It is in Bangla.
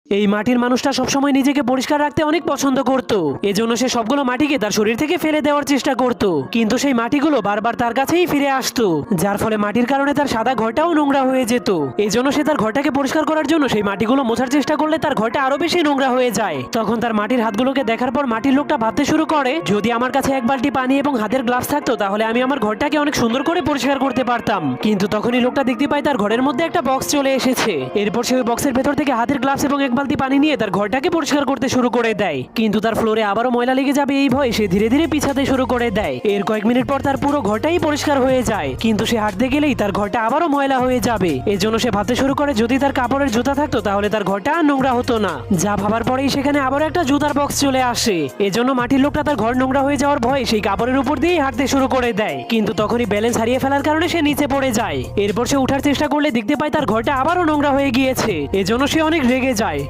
এই মাটির মানুষটা সবসময় নিজেকে পরিষ্কার রাখতে অনেক পছন্দ করত। এজন্য সে সবগুলো মাটিকে তার শরীর থেকে ফেলে দেওয়ার চেষ্টা করত, কিন্তু সেই মাটিগুলো বারবার তার কাছেই ফিরে আসতো, যার ফলে মাটির কারণে তার সাদা ঘরটাও নোংরা হয়ে যেত। এজন্য সে তার ঘরটাকে পরিষ্কার করার জন্য সেই মাটিগুলো মোছার চেষ্টা করলে তার ঘরটা আরো বেশি নোংরা হয়ে যায়। তখন তার মাটির হাতগুলোকে দেখার পর মাটির লোকটা ভাবতে শুরু করে, যদি আমার কাছে এক বালতি পানি এবং হাতের গ্লাভস থাকতো তাহলে আমি আমার ঘরটাকে অনেক সুন্দর করে পরিষ্কার করতে পারতাম। কিন্তু তখনই লোকটা দেখতে পায় তার ঘরের মধ্যে একটা বক্স চলে এসেছে। এরপর সে ওই বক্সের ভেতর থেকে হাতের গ্লাভস এবং এক বালতি পানি নিয়ে তার ঘরটাকে পরিষ্কার করতে শুরু করে দেয়। কিন্তু তার ফ্লোরে আবারও ময়লা লেগে যাবে এই ভয়ে সে ধীরে ধীরে পিছাতে শুরু করে দেয়। এর কয়েক মিনিট পর তার পুরো ঘরটাই পরিষ্কার হয়ে যায়, কিন্তু সে হাঁটতে গেলেই তার ঘরটা আবারও ময়লা হয়ে যাবে। এজন্য সে ভাবতে শুরু করে, যদি তার কাপড়ের জুতা থাকতো তাহলে তার ঘরটা আর নোংরা হতো না। যা ভাবার পরেই সেখানে আবারও একটা জুতার বক্স চলে আসে। এজন্য মাটির লোকটা তার ঘর নোংরা হয়ে যাওয়ার ভয়ে সেই কাপড়ের উপর দিয়েই হাঁটতে শুরু করে দেয়, কিন্তু তখনই ব্যালেন্স হারিয়ে ফেলার কারণে সে নিচে পড়ে যায়। এরপর সে উঠার চেষ্টা করলে দেখতে পায় তার ঘরটা আবারও নোংরা হয়ে গিয়েছে। এজন্য সে অনেক রেগে যায়